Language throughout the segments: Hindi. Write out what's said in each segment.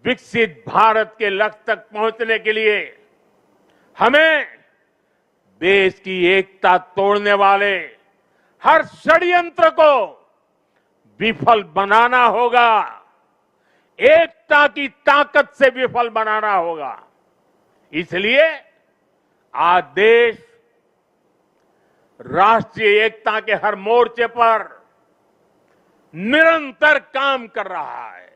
विकसित भारत के लक्ष्य तक पहुंचने के लिए हमें देश की एकता तोड़ने वाले हर षड्यंत्र को विफल बनाना होगा, एकता की ताकत से विफल बनाना होगा। इसलिए आज देश राष्ट्रीय एकता के हर मोर्चे पर निरंतर काम कर रहा है।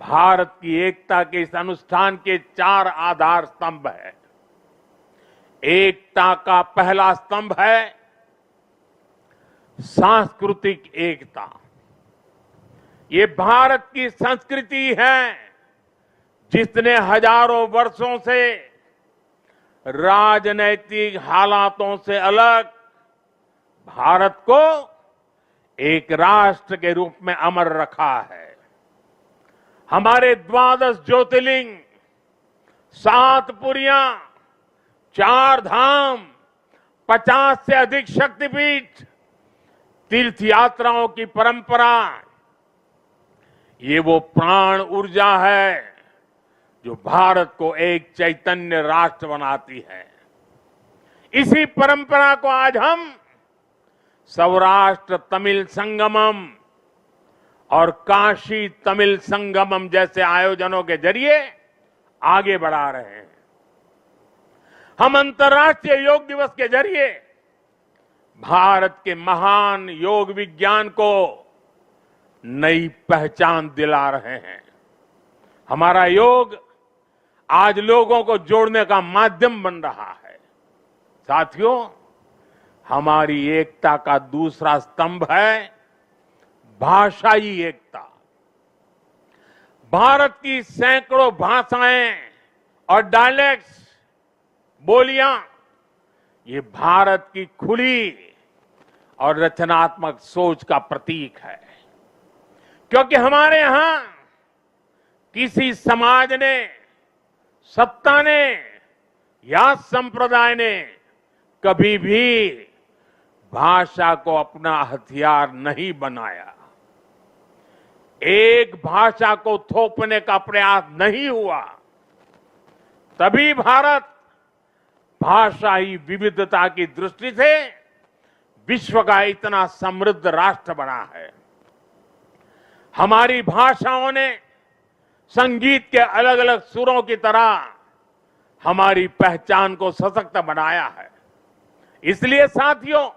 भारत की एकता के इस अनुष्ठान के 4 आधार स्तंभ हैं। एकता का पहला स्तंभ है सांस्कृतिक एकता। ये भारत की संस्कृति है जिसने हजारों वर्षों से राजनैतिक हालातों से अलग भारत को एक राष्ट्र के रूप में अमर रखा है। हमारे 12 ज्योतिर्लिंग, 7 पुरियां, 4 धाम, 50 से अधिक शक्तिपीठ, तीर्थ यात्राओं की परंपरा, ये वो प्राण ऊर्जा है जो भारत को एक चैतन्य राष्ट्र बनाती है। इसी परंपरा को आज हम सौराष्ट्र तमिल संगमम और काशी तमिल संगमम जैसे आयोजनों के जरिए आगे बढ़ा रहे हैं। हम अंतर्राष्ट्रीय योग दिवस के जरिए भारत के महान योग विज्ञान को नई पहचान दिला रहे हैं। हमारा योग आज लोगों को जोड़ने का माध्यम बन रहा है। साथियों, हमारी एकता का दूसरा स्तंभ है भाषाई एकता। भारत की सैकड़ों भाषाएं और डायलेक्ट्स, बोलियां, ये भारत की खुली और रचनात्मक सोच का प्रतीक है। क्योंकि हमारे यहां किसी समाज ने, सत्ता ने या संप्रदाय ने कभी भी भाषा को अपना हथियार नहीं बनाया। एक भाषा को थोपने का प्रयास नहीं हुआ। तभी भारत भाषाई विविधता की दृष्टि से विश्व का इतना समृद्ध राष्ट्र बना है। हमारी भाषाओं ने संगीत के अलग अलग सुरों की तरह हमारी पहचान को सशक्त बनाया है। इसलिए साथियों,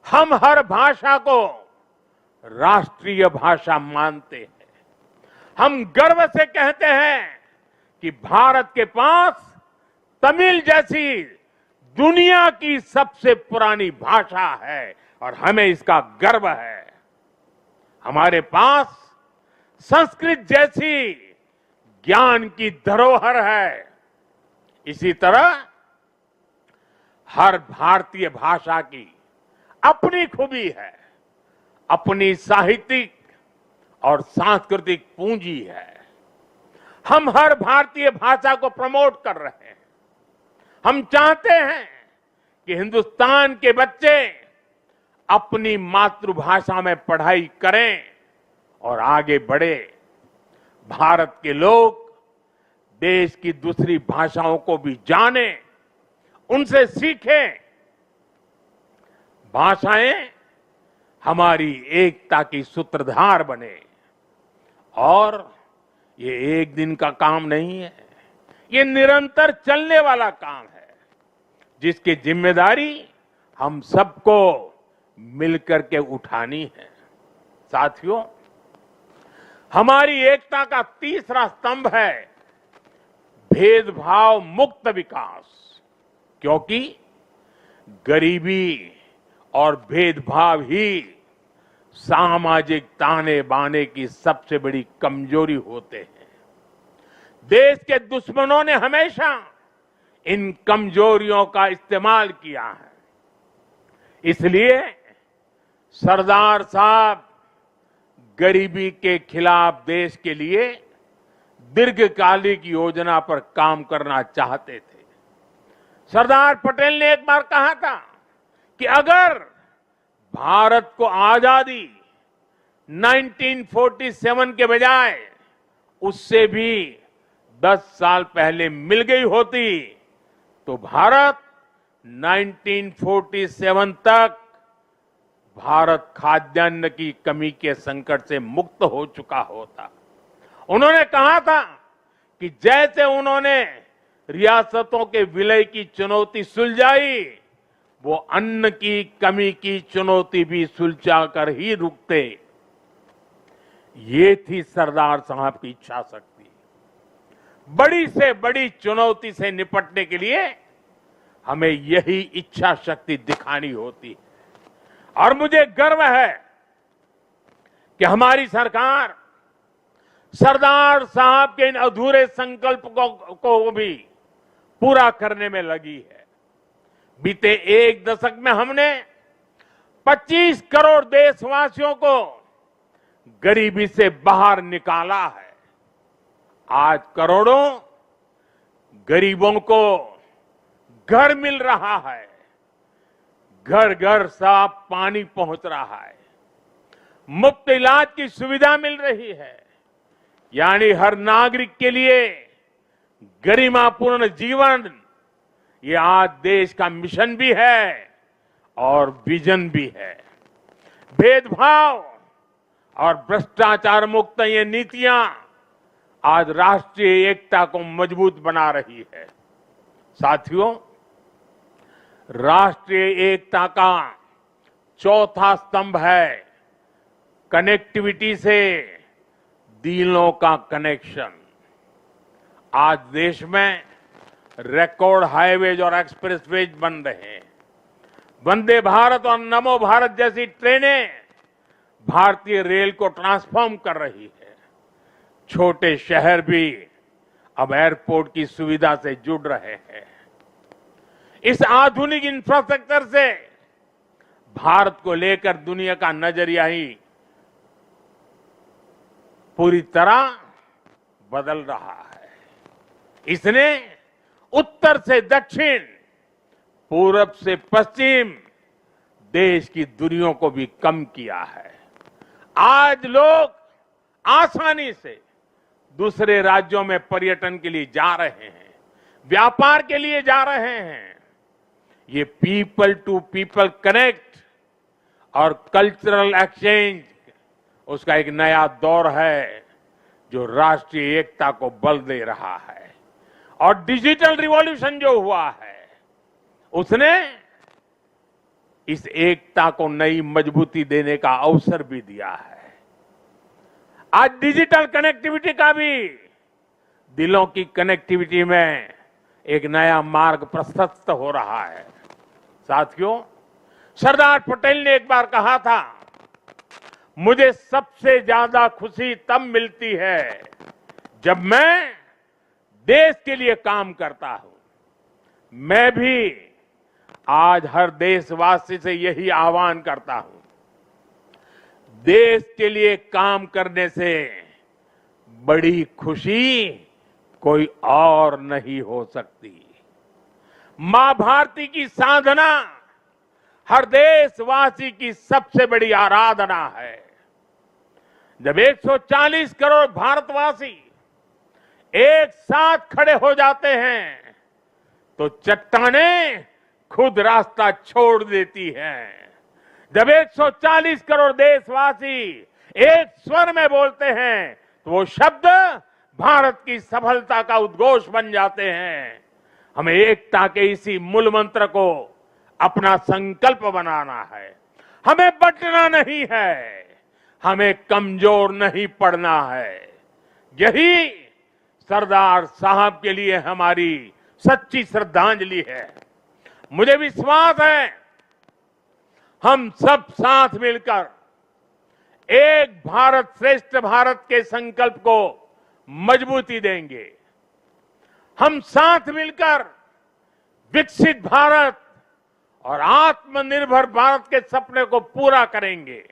हम हर भाषा को राष्ट्रीय भाषा मानते हैं। हम गर्व से कहते हैं कि भारत के पास तमिल जैसी दुनिया की सबसे पुरानी भाषा है और हमें इसका गर्व है। हमारे पास संस्कृत जैसी ज्ञान की धरोहर है। इसी तरह हर भारतीय भाषा की अपनी खूबी है, अपनी साहित्यिक और सांस्कृतिक पूंजी है। हम हर भारतीय भाषा को प्रमोट कर रहे हैं। हम चाहते हैं कि हिंदुस्तान के बच्चे अपनी मातृभाषा में पढ़ाई करें और आगे बढ़े। भारत के लोग देश की दूसरी भाषाओं को भी जानें, उनसे सीखें। भाषाएं हमारी एकता की सूत्रधार बने। और ये एक दिन का काम नहीं है, ये निरंतर चलने वाला काम है, जिसकी जिम्मेदारी हम सबको मिलकर के उठानी है। साथियों, हमारी एकता का तीसरा स्तंभ है भेदभाव मुक्त विकास। क्योंकि गरीबी और भेदभाव ही सामाजिक ताने बाने की सबसे बड़ी कमजोरी होते हैं। देश के दुश्मनों ने हमेशा इन कमजोरियों का इस्तेमाल किया है। इसलिए सरदार साहब गरीबी के खिलाफ देश के लिए दीर्घकालिक योजना पर काम करना चाहते थे। सरदार पटेल ने एक बार कहा था कि अगर भारत को आजादी 1947 के बजाय उससे भी 10 साल पहले मिल गई होती तो भारत 1947 तक भारत खाद्यान्न की कमी के संकट से मुक्त हो चुका होता। उन्होंने कहा था कि जैसे उन्होंने रियासतों के विलय की चुनौती सुलझाई, वो अन्न की कमी की चुनौती भी सुलझा कर ही रुकते। ये थी सरदार साहब की इच्छा शक्ति। बड़ी से बड़ी चुनौती से निपटने के लिए हमें यही इच्छा शक्ति दिखानी होती। और मुझे गर्व है कि हमारी सरकार सरदार साहब के इन अधूरे संकल्प को भी पूरा करने में लगी है। बीते एक दशक में हमने 25 करोड़ देशवासियों को गरीबी से बाहर निकाला है। आज करोड़ों गरीबों को घर मिल रहा है, घर घर साफ पानी पहुंच रहा है, मुफ्त इलाज की सुविधा मिल रही है। यानी हर नागरिक के लिए गरिमापूर्ण जीवन, ये आज देश का मिशन भी है और विजन भी है। भेदभाव और भ्रष्टाचार मुक्त ये नीतियां आज राष्ट्रीय एकता को मजबूत बना रही है। साथियों, राष्ट्रीय एकता का चौथा स्तंभ है कनेक्टिविटी से दिलों का कनेक्शन। आज देश में रिकॉर्ड हाईवेज और एक्सप्रेसवेज बन रहे हैं। वंदे भारत और नमो भारत जैसी ट्रेनें भारतीय रेल को ट्रांसफॉर्म कर रही है। छोटे शहर भी अब एयरपोर्ट की सुविधा से जुड़ रहे हैं। इस आधुनिक इंफ्रास्ट्रक्चर से भारत को लेकर दुनिया का नजरिया ही पूरी तरह बदल रहा है। इसने उत्तर से दक्षिण, पूरब से पश्चिम देश की दूरियों को भी कम किया है। आज लोग आसानी से दूसरे राज्यों में पर्यटन के लिए जा रहे हैं, व्यापार के लिए जा रहे हैं। ये पीपल टू पीपल कनेक्ट और कल्चरल एक्सचेंज, उसका एक नया दौर है जो राष्ट्रीय एकता को बल दे रहा है। और डिजिटल रिवॉल्यूशन जो हुआ है, उसने इस एकता को नई मजबूती देने का अवसर भी दिया है। आज डिजिटल कनेक्टिविटी का भी दिलों की कनेक्टिविटी में एक नया मार्ग प्रशस्त हो रहा है। साथियों, सरदार पटेल ने एक बार कहा था, मुझे सबसे ज्यादा खुशी तब मिलती है जब मैं देश के लिए काम करता हूं। मैं भी आज हर देशवासी से यही आह्वान करता हूं, देश के लिए काम करने से बड़ी खुशी कोई और नहीं हो सकती। मां भारती की साधना हर देशवासी की सबसे बड़ी आराधना है। जब 140 करोड़ भारतवासी एक साथ खड़े हो जाते हैं तो चट्टानें खुद रास्ता छोड़ देती हैं। जब 140 करोड़ देशवासी एक स्वर में बोलते हैं तो वो शब्द भारत की सफलता का उद्घोष बन जाते हैं। हमें एकता के इसी मूल मंत्र को अपना संकल्प बनाना है। हमें बंटना नहीं है, हमें कमजोर नहीं पड़ना है। यही सरदार साहब के लिए हमारी सच्ची श्रद्धांजलि है। मुझे विश्वास है हम सब साथ मिलकर एक भारत श्रेष्ठ भारत के संकल्प को मजबूती देंगे। हम साथ मिलकर विकसित भारत और आत्मनिर्भर भारत के सपने को पूरा करेंगे।